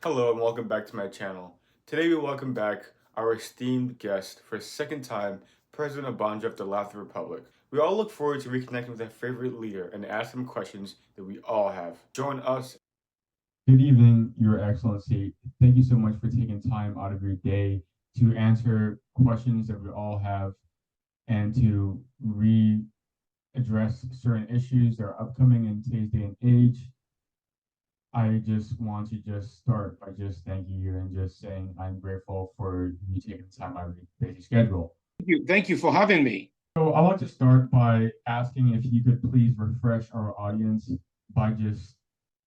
Hello and welcome back to my channel. Today we welcome back our esteemed guest for a second time, President Obonjo of the Latin Republic. We all look forward to reconnecting with our favorite leader and ask him questions that we all have. Join us. Good evening, Your Excellency. Thank you so much for taking time out of your day to answer questions that we all have and to address certain issues that are upcoming in today's day and age. I just want to just start by just thanking you and just saying I'm grateful for you taking the time out of your busy schedule. Thank you for having me. So I want to start by asking if you could please refresh our audience by just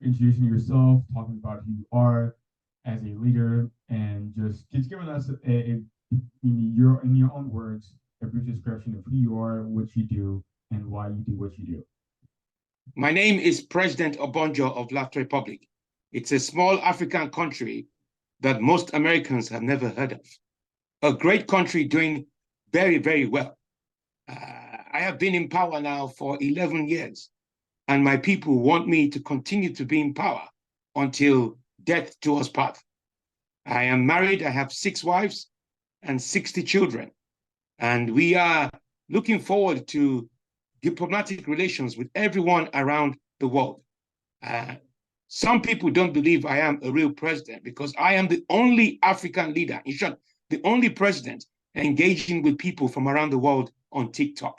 introducing yourself, talking about who you are as a leader, and just giving us in your own words a brief description of who you are, what you do, and why you do what you do. My name is President Obonjo of Latin Republic. It's a small African country that most Americans have never heard of. A great country doing very, very well. I have been in power now for 11 years, and my people want me to continue to be in power until death do us part. I am married, I have 6 wives and 60 children, and we are looking forward to diplomatic relations with everyone around the world. Some people don't believe I am a real president because I am the only African leader, in short, the only president engaging with people from around the world on TikTok.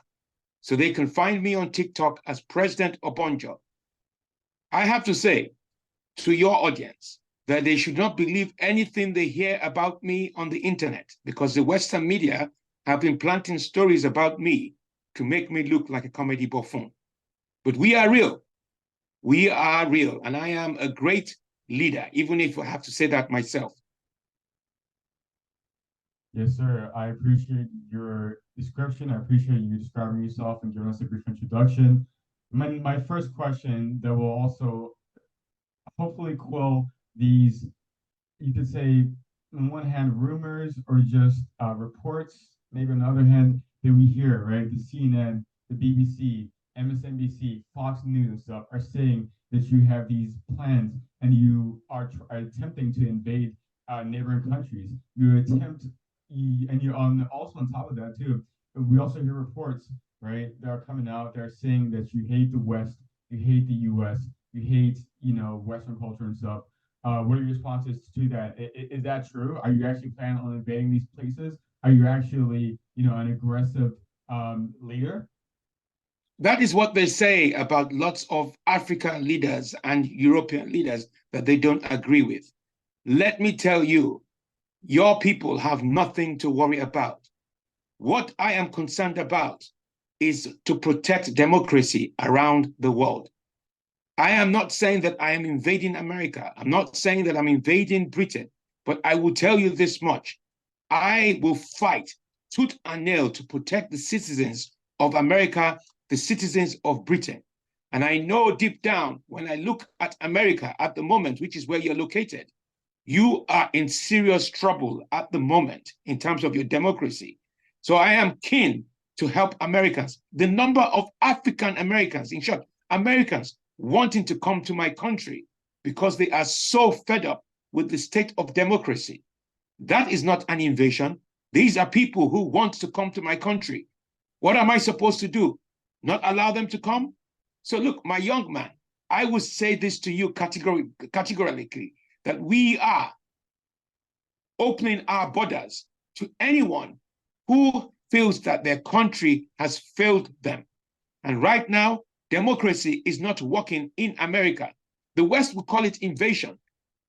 So they can find me on TikTok as President Obonjo. I have to say to your audience that they should not believe anything they hear about me on the internet because the Western media have been planting stories about me to make me look like a comedy buffoon. But we are real. We are real. And I am a great leader, even if I have to say that myself. Yes, sir. I appreciate your description. I appreciate you describing yourself and giving us a brief introduction. My first question that will also hopefully quell these, you could say, on one hand, rumors or just reports, maybe on the other hand, that we hear, right? The CNN, the BBC, MSNBC, Fox News and stuff are saying that you have these plans and you are attempting to invade neighboring countries. You attempt, and you're on also on top of that too. We also hear reports, right, that are coming out that are saying that you hate the West, you hate the U.S., you hate, Western culture and stuff. What are your responses to that? Is that true? Are you actually planning on invading these places? Are you actually, an aggressive leader? That is what they say about lots of African leaders and European leaders that they don't agree with. Let me tell you, your people have nothing to worry about. What I am concerned about is to protect democracy around the world. I am not saying that I am invading America. I'm not saying that I'm invading Britain, but I will tell you this much. I will fight tooth and nail to protect the citizens of America, the citizens of Britain. And I know deep down, when I look at America at the moment, which is where you're located, you are in serious trouble at the moment in terms of your democracy. So I am keen to help Americans. The number of African Americans, in short, Americans wanting to come to my country because they are so fed up with the state of democracy. That is not an invasion. These are people who want to come to my country. What am I supposed to do? Not allow them to come? So look, my young man, I will say this to you categorically, that we are opening our borders to anyone who feels that their country has failed them. And right now, democracy is not working in America. The West will call it invasion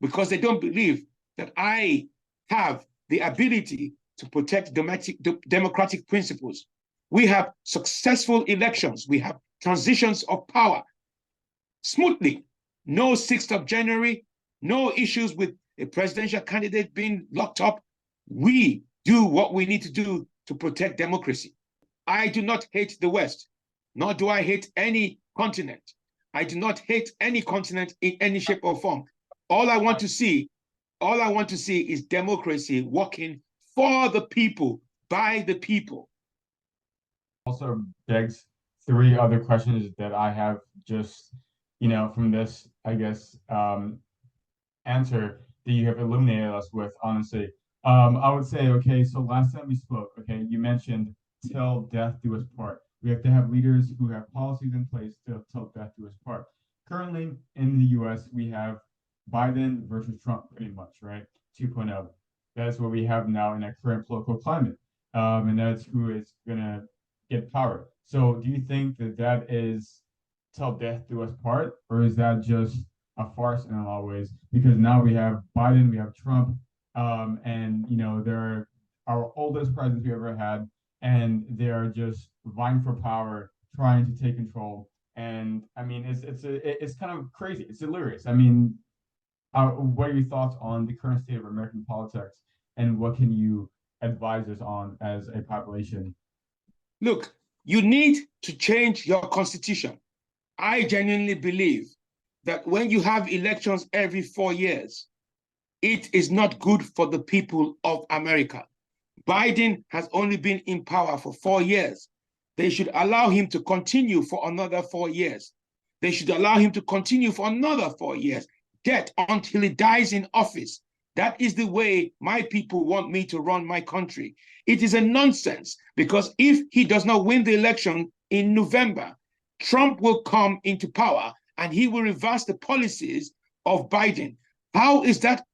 because they don't believe that I have the ability to protect democratic principles. We have successful elections. We have transitions of power smoothly. No 6th of January, no issues with a presidential candidate being locked up. We do what we need to do to protect democracy. I do not hate the West, nor do I hate any continent. I do not hate any continent in any shape or form. All I want to see is democracy working for the people, by the people. Also begs three other questions that I have just, from this, I guess, answer. that you have illuminated us with, honestly. I would say, okay, so last time we spoke, okay, you mentioned till death do us part. We have to have leaders who have policies in place till death do us part. Currently in the US, we have Biden versus Trump, pretty much, right? 2.0. That's what we have now in our current political climate. And that's who is going to get power. So do you think that that is till death do us part, or is that just a farce in a lot of ways? Because now we have Biden, we have Trump, and they're our oldest presidents we ever had, and they're just vying for power, trying to take control. And I mean, it's kind of crazy. It's delirious. I mean, what are your thoughts on the current state of American politics, and what can you advise us on as a population? Look, you need to change your constitution. I genuinely believe that when you have elections every 4 years, it is not good for the people of America. Biden has only been in power for 4 years. They should allow him to continue for another 4 years. They should allow him to continue for another 4 years, yet until he dies in office. That is the way my people want me to run my country. It is a nonsense because if he does not win the election in November, Trump will come into power and he will reverse the policies of Biden. How is that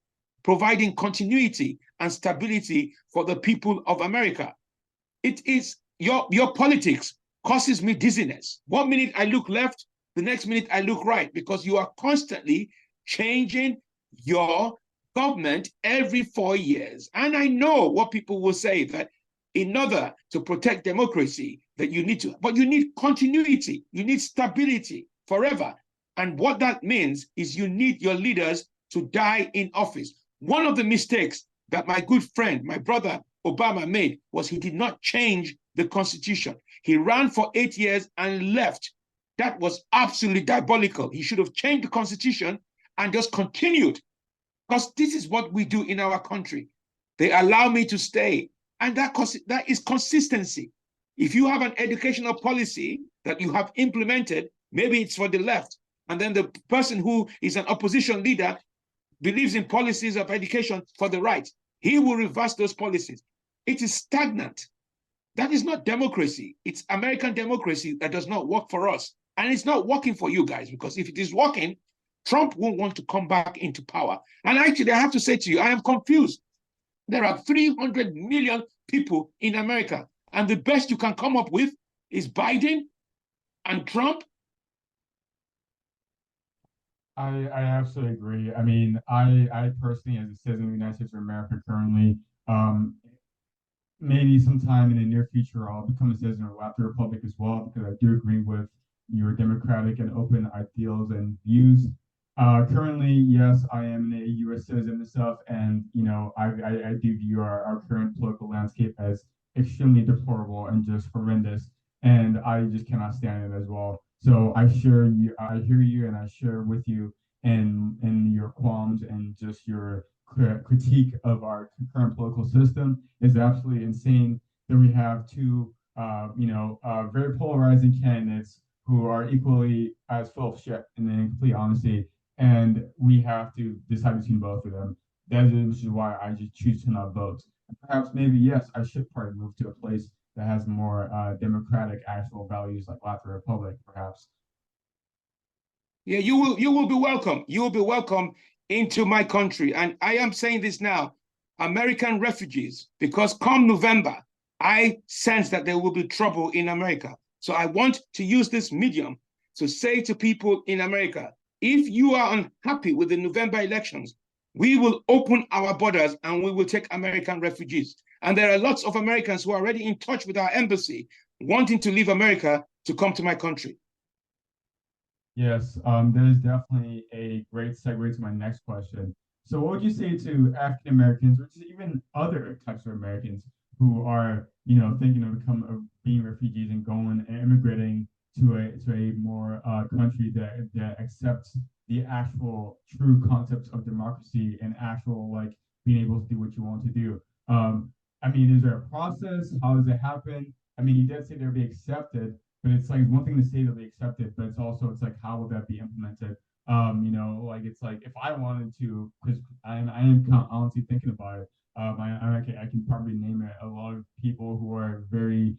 providing continuity and stability for the people of America? It is your politics causes me dizziness. 1 minute I look left, the next minute I look right, because you are constantly changing your government every 4 years. And I know what people will say, that in order to protect democracy, that you need to, but you need continuity, you need stability forever. And what that means is you need your leaders to die in office. One of the mistakes that my good friend, my brother Obama made was he did not change the Constitution. He ran for 8 years and left. That was absolutely diabolical. He should have changed the Constitution and just continued, because this is what we do in our country. They allow me to stay, and that is consistency. If you have an educational policy that you have implemented, maybe it's for the left, and then the person who is an opposition leader believes in policies of education for the right, he will reverse those policies. It is stagnant. That is not democracy. It's American democracy that does not work for us. And it's not working for you guys, because if it is working, Trump won't want to come back into power. And actually, I have to say to you, I am confused. There are 300 million people in America, and the best you can come up with is Biden and Trump. I absolutely agree. I mean, I personally, as a citizen of the United States of America currently, maybe sometime in the near future, I'll become a citizen of the Republic as well, because I do agree with your democratic and open ideals and views. Currently, yes, I am a U.S. citizen and stuff, and I do view our current political landscape as extremely deplorable and just horrendous, and I just cannot stand it as well. So I hear you, and I share with you and your qualms and just your critique of our current political system. Is absolutely insane that we have two, very polarizing candidates who are equally as full of shit, and in complete honesty, and we have to decide between both of them. That is why I just choose to not vote. Perhaps maybe yes, I should probably move to a place that has more democratic actual values like Latin Republic, perhaps. Yeah, you will be welcome. You will be welcome into my country. And I am saying this now, American refugees, because come November, I sense that there will be trouble in America. So I want to use this medium to say to people in America, if you are unhappy with the November elections, we will open our borders and we will take American refugees. And there are lots of Americans who are already in touch with our embassy, wanting to leave America to come to my country. Yes, that is definitely a great segue to my next question. So, what would you say to African Americans, or just even other types of Americans who are, thinking of being refugees and going and immigrating to a more country that accepts the actual true concepts of democracy and actual like being able to do what you want to do? I mean, is there a process? How does it happen? I mean, you did say they'll be accepted, but it's like one thing to say they'll be accepted, but it's like how will that be implemented? Like it's like if I wanted to, because I am kind of honestly thinking about it. I can probably name a lot of people who are very,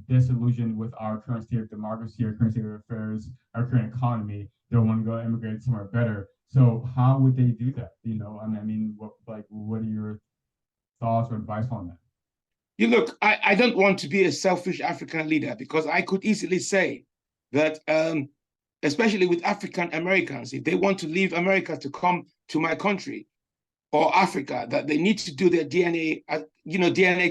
disillusioned with our current state of democracy, our current state of affairs, our current economy. They'll want to go immigrate somewhere better. So how would they do that? What are your thoughts or advice on that? You look, I don't want to be a selfish African leader because I could easily say that, especially with African Americans, if they want to leave America to come to my country or Africa, that they need to do their DNA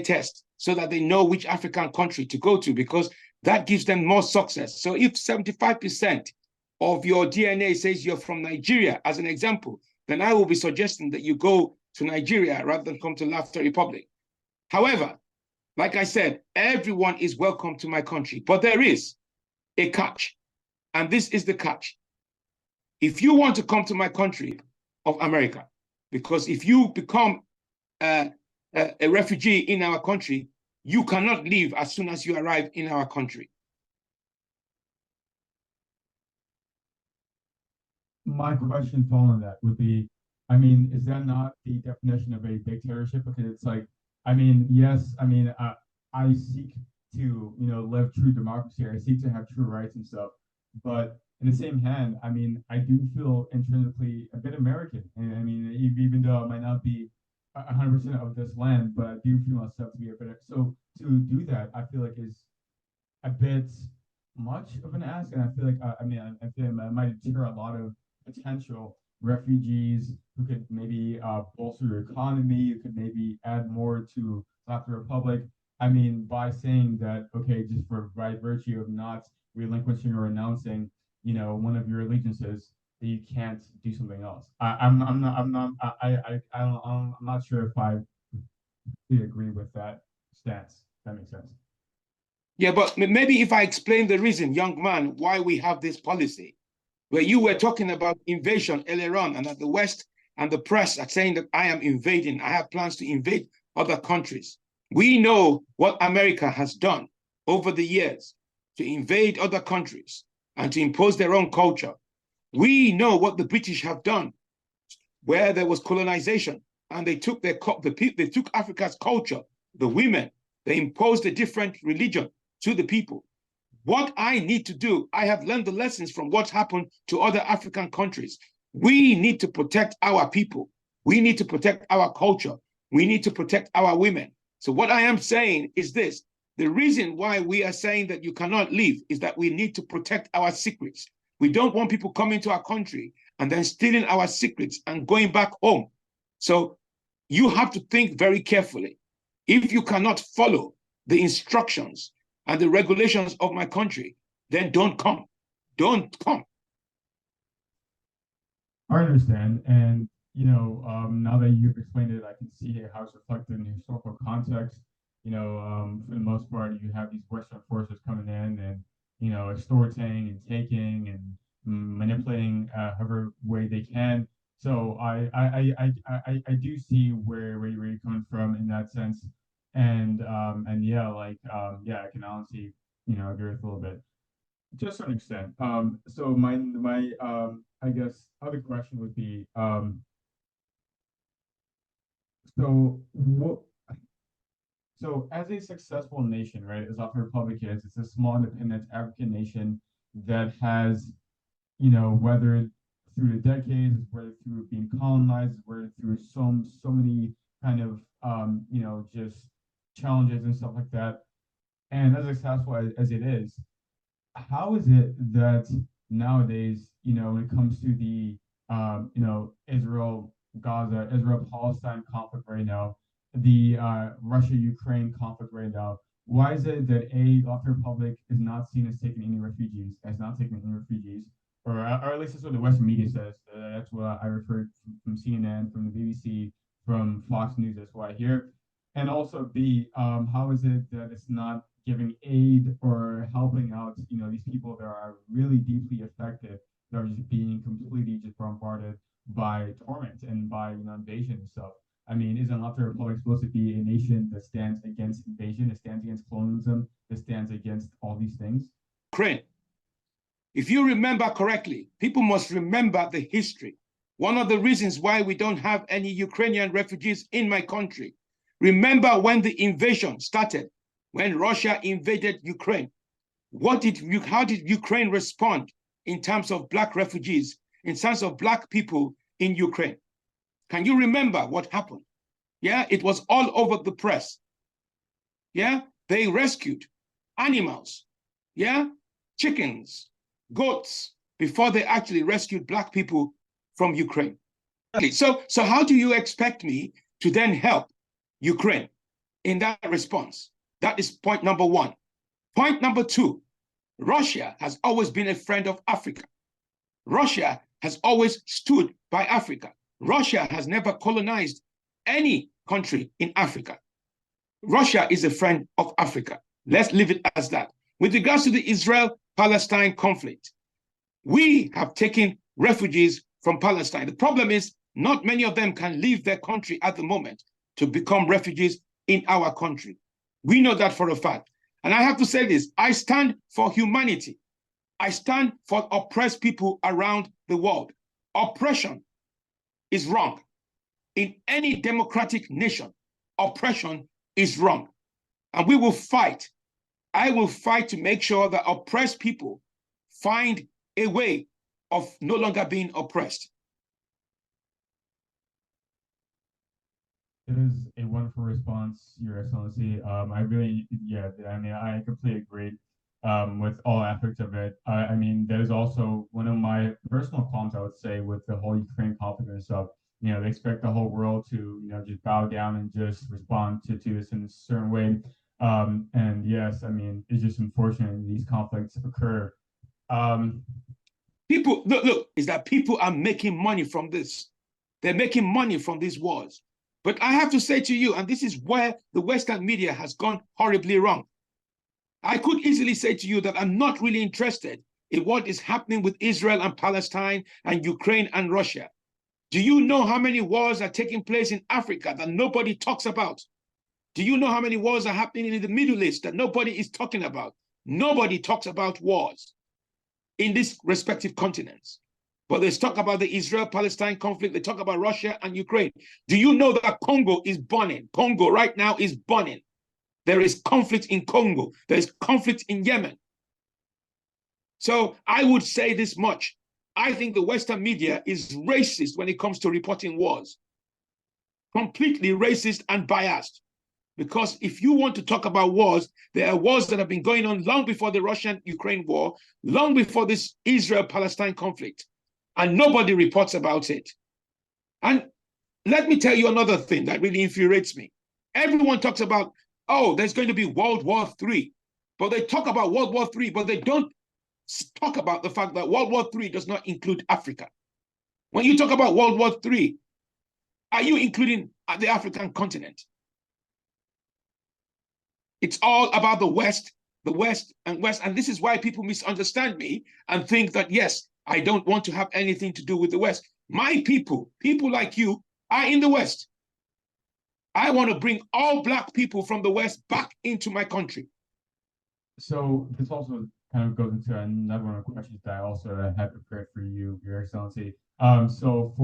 test so that they know which African country to go to, because that gives them more success. So if 75% of your DNA says you're from Nigeria, as an example, then I will be suggesting that you go to Nigeria rather than come to Laughter Republic. However, like I said, everyone is welcome to my country, but there is a catch, and this is the catch. If you want to come to my country of America, because if you become a refugee in our country, you cannot leave as soon as you arrive in our country. My question following that would be, is that not the definition of a dictatorship? Because it's like, yes, I seek to, live true democracy. I seek to have true rights and stuff. But in the same hand, I do feel intrinsically a bit American. And even though I might not be 100% of this land, but I do feel myself to be a bit. So to do that, I feel like is a bit much of an ask, and I feel like I feel like it might deter a lot of potential refugees who could maybe bolster your economy. You could maybe add more to the Republic. By saying that, okay, just for by virtue of not relinquishing or renouncing, one of your allegiances, that you can't do something else. I'm not sure if I really agree with that stance. If that makes sense. Yeah, but maybe if I explain the reason, young man, why we have this policy, where you were talking about invasion earlier on, and that the West and the press are saying that I am invading, I have plans to invade other countries. We know what America has done over the years to invade other countries and to impose their own culture. We know what the British have done, where there was colonization, and they took they took Africa's culture, the women, they imposed a different religion to the people. What I need to do, I have learned the lessons from what's happened to other African countries. We need to protect our people. We need to protect our culture. We need to protect our women. So what I am saying is this. The reason why we are saying that you cannot leave is that we need to protect our secrets. We don't want people coming to our country and then stealing our secrets and going back home. So you have to think very carefully. If you cannot follow the instructions and the regulations of my country, then don't come. Don't come. I understand. And, now that you've explained it, I can see how it's reflected in the historical context. For the most part, you have these Western forces coming in and, extorting and taking and manipulating however way they can. So I do see where you're coming from in that sense. And yeah, yeah, I can honestly, agree with a little bit. To a certain extent. So my I guess other question would be, so what so as a successful nation, right, as African Republic is, it's a small independent African nation that has, weathered through the decades, whether through being colonized, whether through so many kind of just challenges and stuff like that. And as successful as it is, how is it that nowadays, when it comes to the, Israel, Gaza, Israel Palestine conflict right now, the Russia Ukraine conflict right now, why is it that the Republic is not seen as taking any refugees, or at least that's what the Western media says. That's what I referred from CNN, from the BBC, from Fox News. That's what I hear. And also, B, how is it that it's not giving aid or helping out, these people that are really deeply affected, that are just being completely just bombarded by torment and by, invasion and stuff? Isn't Latin Republic supposed to be a nation that stands against invasion, that stands against colonialism, that stands against all these things? Ukraine. If you remember correctly, people must remember the history. One of the reasons why we don't have any Ukrainian refugees in my country. Remember when the invasion started, when Russia invaded Ukraine. How did Ukraine respond in terms of Black refugees, in terms of Black people in Ukraine? Can you remember what happened? Yeah, it was all over the press. Yeah, they rescued animals, yeah, chickens, goats, before they actually rescued Black people from Ukraine. So how do you expect me to then help Ukraine in that response? That is point number one. Point number two, Russia has always been a friend of Africa. Russia has always stood by Africa. Russia has never colonized any country in Africa. Russia is a friend of Africa. Let's leave it as that. With regards to the Israel-Palestine conflict, we have taken refugees from Palestine. The problem is not many of them can leave their country at the moment to become refugees in our country. We know that for a fact. And I have to say this, I stand for humanity. I stand for oppressed people around the world. Oppression is wrong. In any democratic nation, oppression is wrong. And we will fight. I will fight to make sure that oppressed people find a way of no longer being oppressed. It is a wonderful response, Your Excellency. I really, yeah, I mean, I completely agree with all aspects of it. I mean, that is also one of my personal qualms, I would say, with the whole Ukraine conflict and stuff. You know, they expect the whole world to, you know, just bow down and just respond to this in a certain way. And yes, I mean, it's just unfortunate these conflicts occur. People, look, is that people are making money from this. They're making money from these wars. But I have to say to you, and this is where the Western media has gone horribly wrong. I could easily say to you that I'm not really interested in what is happening with Israel and Palestine and Ukraine and Russia. Do you know how many wars are taking place in Africa that nobody talks about? Do you know how many wars are happening in the Middle East that nobody is talking about? Nobody talks about wars in these respective continents. But they talk about the Israel-Palestine conflict. They talk about Russia and Ukraine. Do you know that Congo is burning? Congo right now is burning. There is conflict in Congo. There is conflict in Yemen. So I would say this much. I think the Western media is racist when it comes to reporting wars. Completely racist and biased. Because if you want to talk about wars, there are wars that have been going on long before the Russian-Ukraine war, long before this Israel-Palestine conflict. And nobody reports about it. And let me tell you another thing that really infuriates me. Everyone talks about, oh, there's going to be World War III. But they talk about World War III, but they don't talk about the fact that World War III does not include Africa. When you talk about World War III, are you including the African continent? It's all about the West, and West. And this is why people misunderstand me and think that, yes, I don't want to have anything to do with the West. My people like you, are in the West. I want to bring all Black people from the West back into my country. So this also kind of goes into another one of the questions that I also had prepared for you, Your Excellency. So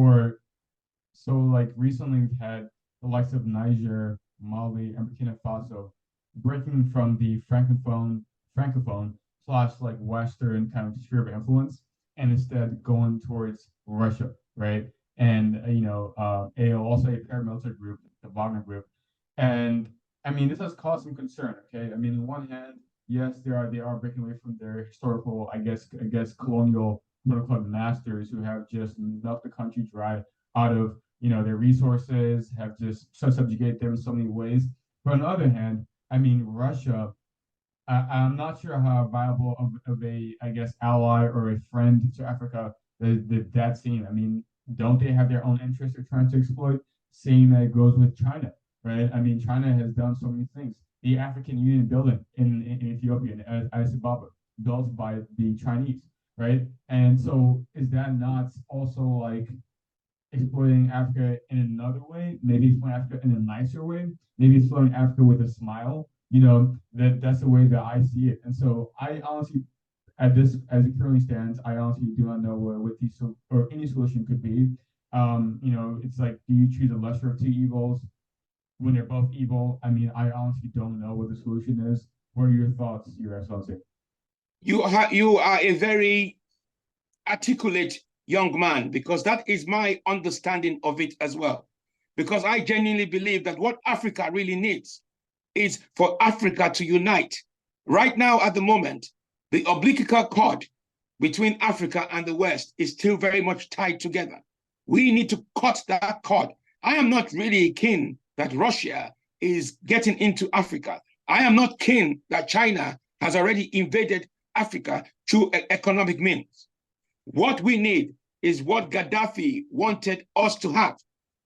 like recently we've had the likes of Niger, Mali, and Burkina Faso breaking from the francophone slash like Western kind of sphere of influence, and instead going towards Russia, right? And also a paramilitary group, the Wagner group, and I mean this has caused some concern. Okay, I mean on one hand, yes, they are breaking away from their historical, I guess colonial quote unquote masters who have just milked the country dry out of their resources, have just subjugated them in so many ways. But on the other hand, I mean Russia. I'm not sure how viable of a, I guess, ally or a friend to Africa that seem. I mean, don't they have their own interests they're trying to exploit? Same that goes with China, right? I mean, China has done so many things. The African Union building in Ethiopia, in Addis Ababa, built by the Chinese, right? And so is that not also like exploiting Africa in another way? Maybe exploiting Africa in a nicer way? Maybe exploiting Africa with a smile? That's the way that I see it. And so I honestly, as it currently stands, I honestly do not know what the or any solution could be. It's like, do you choose a lesser of two evils when they're both evil? I mean, I honestly don't know what the solution is. What are your thoughts, Your Excellency? You are a very articulate young man, because that is my understanding of it as well. Because I genuinely believe that what Africa really needs is for Africa to unite. Right now, at the moment, the umbilical cord between Africa and the West is still very much tied together. We need to cut that cord. I am not really keen that Russia is getting into Africa. I am not keen that China has already invaded Africa through economic means. What we need is what Gaddafi wanted us to have,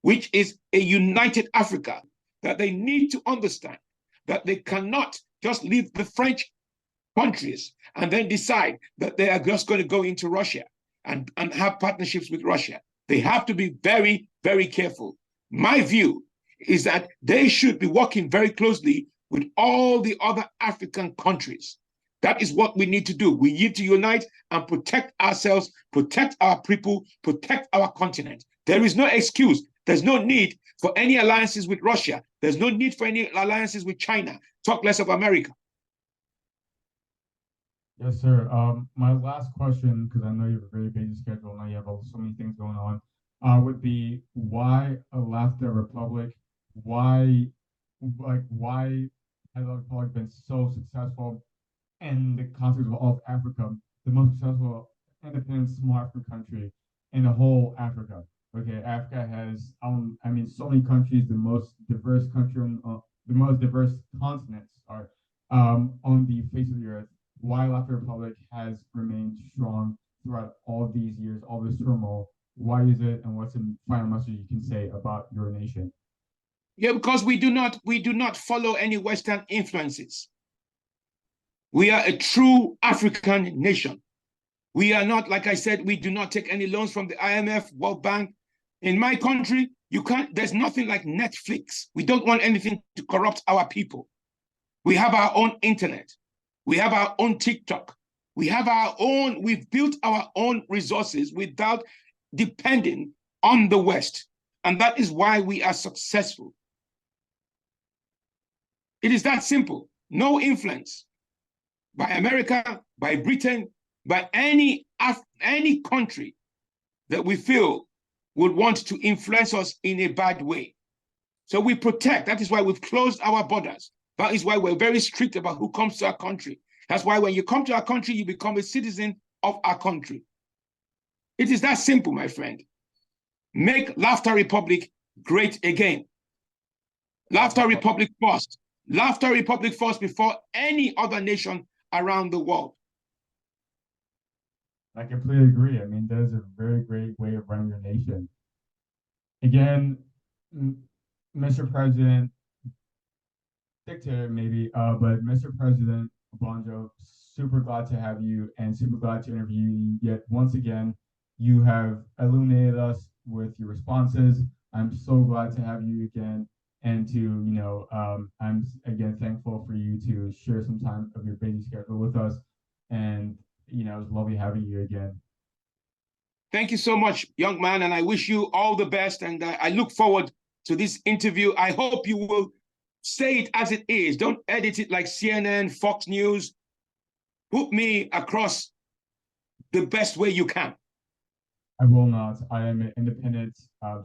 which is a united Africa, that they need to understand that they cannot just leave the French countries and then decide that they are just going to go into Russia and have partnerships with Russia. They have to be very, very careful. My view is that they should be working very closely with all the other African countries. That is what we need to do. We need to unite and protect ourselves, protect our people, protect our continent. There is no excuse. There's no need for any alliances with Russia. There's no need for any alliances with China. Talk less of America. Yes, sir. My last question, because I know you have a very busy schedule, now you have so many things going on, would be, why a laughter republic? Why, why has the republic been so successful in the context of all of Africa, the most successful independent small African country in the whole Africa? Okay, Africa has, I mean, so many countries, the most diverse country, the most diverse continents are on the face of the earth. Why Laughter Republic has remained strong throughout all these years, all this turmoil? Why is it, and what's the final message you can say about your nation? Yeah, because we do not follow any Western influences. We are a true African nation. We are not, like I said, we do not take any loans from the IMF, World Bank. In my country, there's nothing like Netflix. We don't want anything to corrupt our people. We have our own internet. We have our own TikTok. We've built our own resources without depending on the West. And that is why we are successful. It is that simple. No influence by America, by Britain, by any country that we feel would want to influence us in a bad way. So we protect. That is why we've closed our borders. That is why we're very strict about who comes to our country. That's why when you come to our country, you become a citizen of our country. It is that simple, my friend. Make Laughter Republic great again. Laughter Republic first. Laughter Republic first before any other nation around the world. I completely agree. I mean, that is a very great way of running your nation. Again, Mr. President, Dictator maybe, but Mr. President Obonjo, super glad to have you and super glad to interview you. Yet once again, you have illuminated us with your responses. I'm so glad to have you again, and to, I'm again thankful for you to share some time of your busy schedule with us. And it was lovely having you again. Thank you so much, young man, and I wish you all the best. And I look forward to this interview. I hope you will say it as it is. Don't edit it like CNN, Fox News. Put me across the best way you can. I will not. I am an independent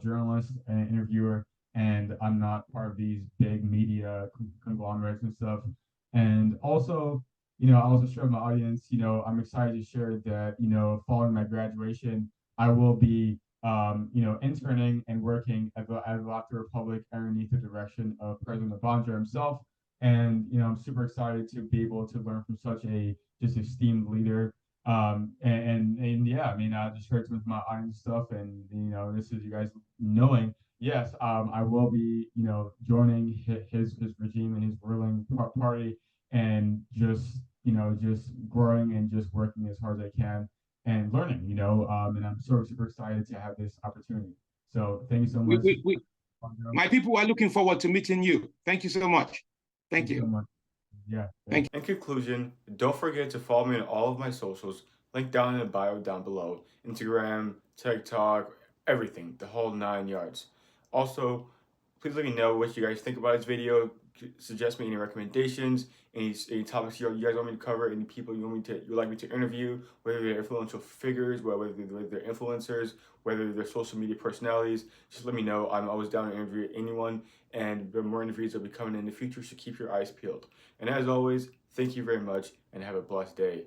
journalist and interviewer, and I'm not part of these big media conglomerates and stuff. And also, I also share with my audience, I'm excited to share that, following my graduation, I will be, interning and working at the Laughter Republic underneath the direction of President Obonjo himself. And, I'm super excited to be able to learn from such a just esteemed leader. And yeah, I mean, I just shared some of my audience stuff, and, this is you guys knowing, yes, I will be, joining his regime and his ruling party, and just just growing and just working as hard as I can and learning, and I'm so super excited to have this opportunity. So thank you so much. My people are looking forward to meeting you. Thank you so much. Thank you. So much. Yeah. Thank In conclusion, don't forget to follow me on all of my socials, linked down in the bio down below. Instagram, TikTok, everything, the whole 9 yards. Also, please let me know what you guys think about this video. Suggest me any recommendations, any topics you guys want me to cover, any people you like me to interview, whether they're influential figures, whether they're influencers, whether they're social media personalities. Just let me know. I'm always down to interview anyone, and the more interviews that will be coming in the future, so keep your eyes peeled. And as always, thank you very much and have a blessed day.